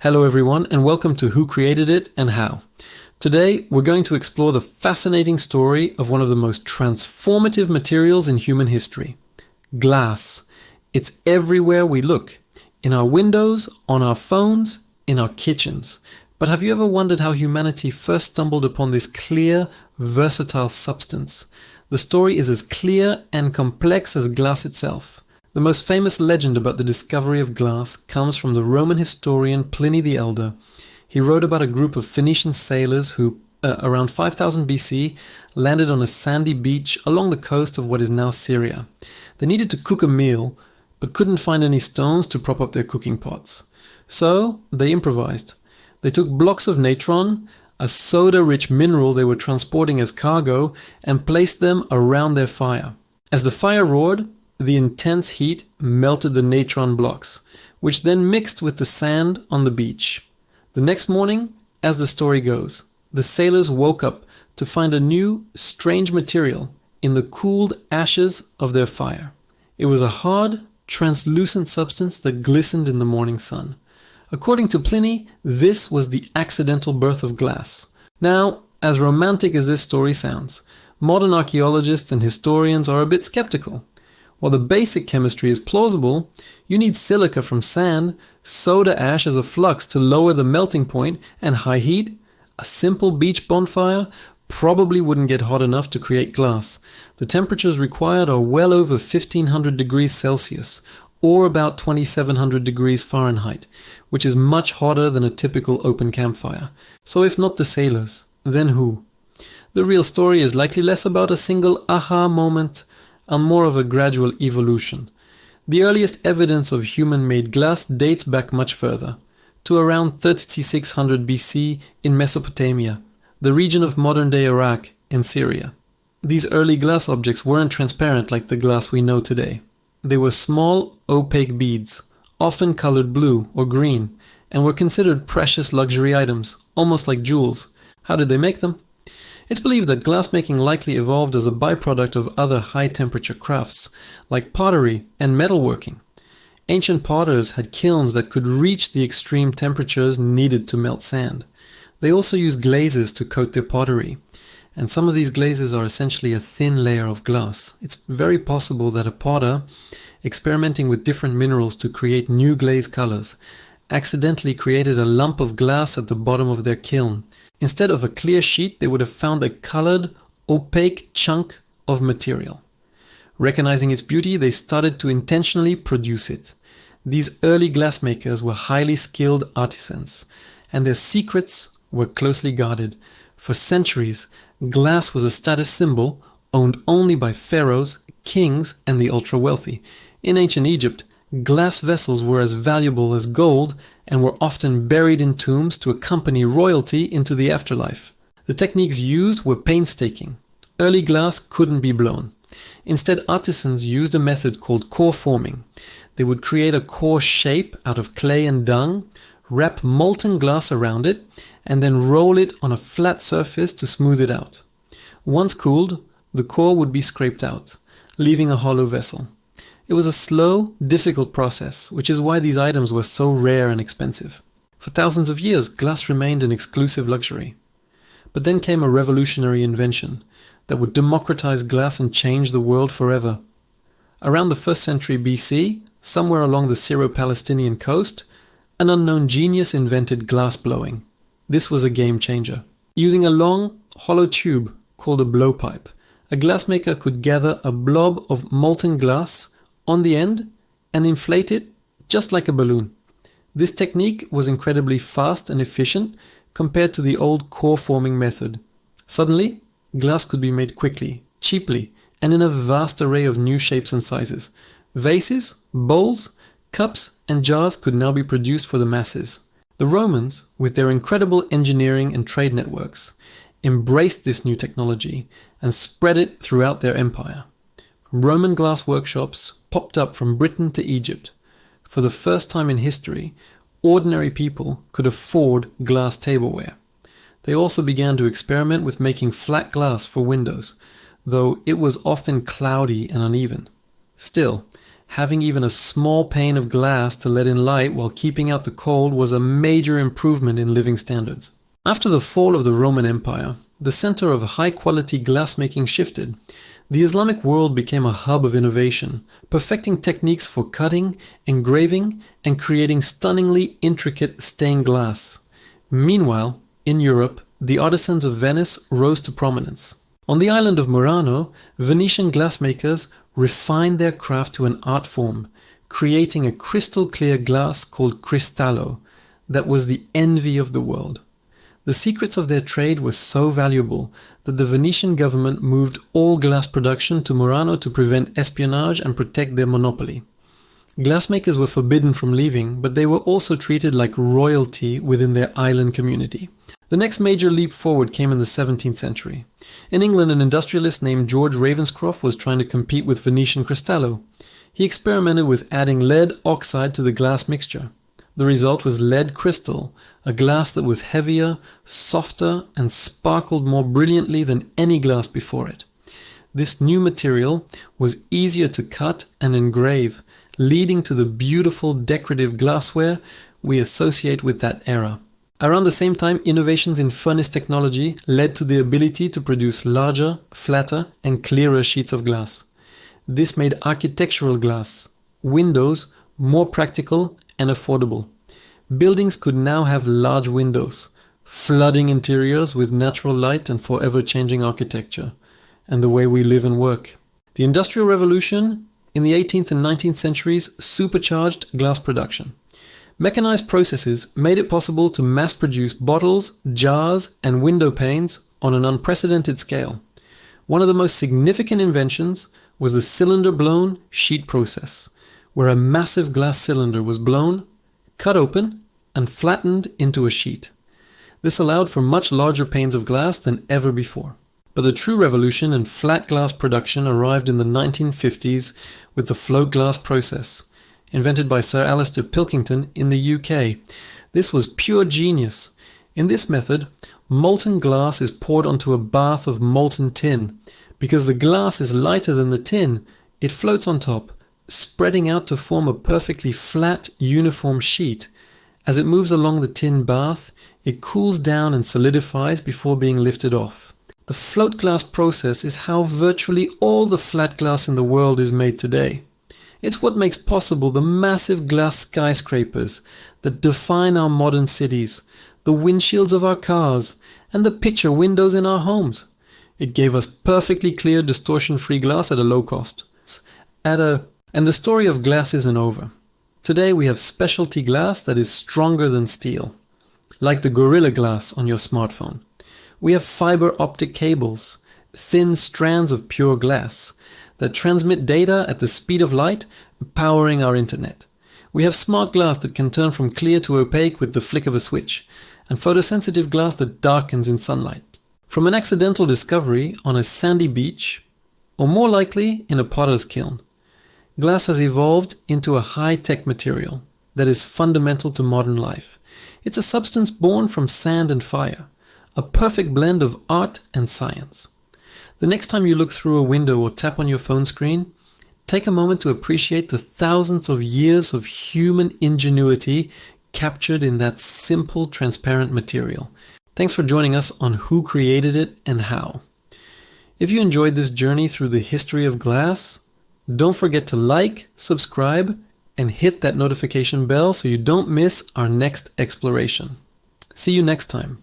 Hello everyone, and welcome to Who Created It and How. Today we're going to explore the fascinating story of one of the most transformative materials in human history. Glass. It's everywhere we look. In our windows, on our phones, in our kitchens. But have you ever wondered how humanity first stumbled upon this clear, versatile substance? The story is as clear and complex as glass itself. The most famous legend about the discovery of glass comes from the Roman historian Pliny the Elder. He wrote about a group of Phoenician sailors who, around 5000 BC, landed on a sandy beach along the coast of what is now Syria. They needed to cook a meal, but couldn't find any stones to prop up their cooking pots. So they improvised. They took blocks of natron, a soda-rich mineral they were transporting as cargo, and placed them around their fire. As the fire roared, the intense heat melted the natron blocks, which then mixed with the sand on the beach. The next morning, as the story goes, the sailors woke up to find a new, strange material in the cooled ashes of their fire. It was a hard, translucent substance that glistened in the morning sun. According to Pliny, this was the accidental birth of glass. Now, as romantic as this story sounds, modern archaeologists and historians are a bit skeptical. While the basic chemistry is plausible, you need silica from sand, soda ash as a flux to lower the melting point, and high heat. A simple beach bonfire probably wouldn't get hot enough to create glass. The temperatures required are well over 1500 degrees Celsius, or about 2700 degrees Fahrenheit, which is much hotter than a typical open campfire. So if not the sailors, then who? The real story is likely less about a single aha moment and more of a gradual evolution. The earliest evidence of human-made glass dates back much further, to around 3600 BC in Mesopotamia, the region of modern-day Iraq and Syria. These early glass objects weren't transparent like the glass we know today. They were small, opaque beads, often colored blue or green, and were considered precious luxury items, almost like jewels. How did they make them? It's believed that glassmaking likely evolved as a byproduct of other high-temperature crafts, like pottery and metalworking. Ancient potters had kilns that could reach the extreme temperatures needed to melt sand. They also used glazes to coat their pottery, and some of these glazes are essentially a thin layer of glass. It's very possible that a potter, experimenting with different minerals to create new glaze colors, accidentally created a lump of glass at the bottom of their kiln. Instead of a clear sheet, they would have found a colored, opaque chunk of material. Recognizing its beauty, they started to intentionally produce it. These early glassmakers were highly skilled artisans, and their secrets were closely guarded. For centuries, glass was a status symbol owned only by pharaohs, kings, and the ultra-wealthy. In ancient Egypt, glass vessels were as valuable as gold and were often buried in tombs to accompany royalty into the afterlife. The techniques used were painstaking. Early glass couldn't be blown. Instead, artisans used a method called core forming. They would create a core shape out of clay and dung, wrap molten glass around it, and then roll it on a flat surface to smooth it out. Once cooled, the core would be scraped out, leaving a hollow vessel. It was a slow, difficult process, which is why these items were so rare and expensive. For thousands of years, glass remained an exclusive luxury. But then came a revolutionary invention that would democratize glass and change the world forever. Around the 1st century BC, somewhere along the Syro-Palestinian coast, an unknown genius invented glass blowing. This was a game changer. Using a long, hollow tube called a blowpipe, a glassmaker could gather a blob of molten glass on the end and inflate it just like a balloon. This technique was incredibly fast and efficient compared to the old core forming method. Suddenly, glass could be made quickly, cheaply, and in a vast array of new shapes and sizes. Vases, bowls, cups, and jars could now be produced for the masses. The Romans, with their incredible engineering and trade networks, embraced this new technology and spread it throughout their empire. Roman glass workshops popped up from Britain to Egypt. For the first time in history, ordinary people could afford glass tableware. They also began to experiment with making flat glass for windows, though it was often cloudy and uneven. Still, having even a small pane of glass to let in light while keeping out the cold was a major improvement in living standards. After the fall of the Roman Empire, the center of high-quality glassmaking shifted. The Islamic world became a hub of innovation, perfecting techniques for cutting, engraving, and creating stunningly intricate stained glass. Meanwhile, in Europe, the artisans of Venice rose to prominence. On the island of Murano, Venetian glassmakers refined their craft to an art form, creating a crystal-clear glass called cristallo that was the envy of the world. The secrets of their trade were so valuable that the Venetian government moved all glass production to Murano to prevent espionage and protect their monopoly. Glassmakers were forbidden from leaving, but they were also treated like royalty within their island community. The next major leap forward came in the 17th century. In England, an industrialist named George Ravenscroft was trying to compete with Venetian cristallo. He experimented with adding lead oxide to the glass mixture. The result was lead crystal, a glass that was heavier, softer, and sparkled more brilliantly than any glass before it. This new material was easier to cut and engrave, leading to the beautiful decorative glassware we associate with that era. Around the same time, innovations in furnace technology led to the ability to produce larger, flatter, and clearer sheets of glass. This made architectural glass, windows, more practical and affordable. Buildings could now have large windows, flooding interiors with natural light and forever changing architecture, and the way we live and work. The Industrial Revolution in the 18th and 19th centuries supercharged glass production. Mechanized processes made it possible to mass-produce bottles, jars, and window panes on an unprecedented scale. One of the most significant inventions was the cylinder-blown sheet process, where a massive glass cylinder was blown, cut open, and flattened into a sheet. This allowed for much larger panes of glass than ever before. But the true revolution in flat glass production arrived in the 1950s with the float glass process, invented by Sir Alistair Pilkington in the UK. This was pure genius. In this method, molten glass is poured onto a bath of molten tin. Because the glass is lighter than the tin, it floats on top, spreading out to form a perfectly flat, uniform sheet. As it moves along the tin bath, it cools down and solidifies before being lifted off. The float glass process is how virtually all the flat glass in the world is made today. It's what makes possible the massive glass skyscrapers that define our modern cities, the windshields of our cars, and the picture windows in our homes. It gave us perfectly clear, distortion-free glass at a low cost. And the story of glass isn't over. Today we have specialty glass that is stronger than steel, like the Gorilla Glass on your smartphone. We have fiber optic cables, thin strands of pure glass, that transmit data at the speed of light, powering our internet. We have smart glass that can turn from clear to opaque with the flick of a switch, and photosensitive glass that darkens in sunlight. From an accidental discovery on a sandy beach, or more likely in a potter's kiln, glass has evolved into a high-tech material that is fundamental to modern life. It's a substance born from sand and fire, a perfect blend of art and science. The next time you look through a window or tap on your phone screen, take a moment to appreciate the thousands of years of human ingenuity captured in that simple, transparent material. Thanks for joining us on Who Created It and How. If you enjoyed this journey through the history of glass, don't forget to like, subscribe, and hit that notification bell so you don't miss our next exploration. See you next time.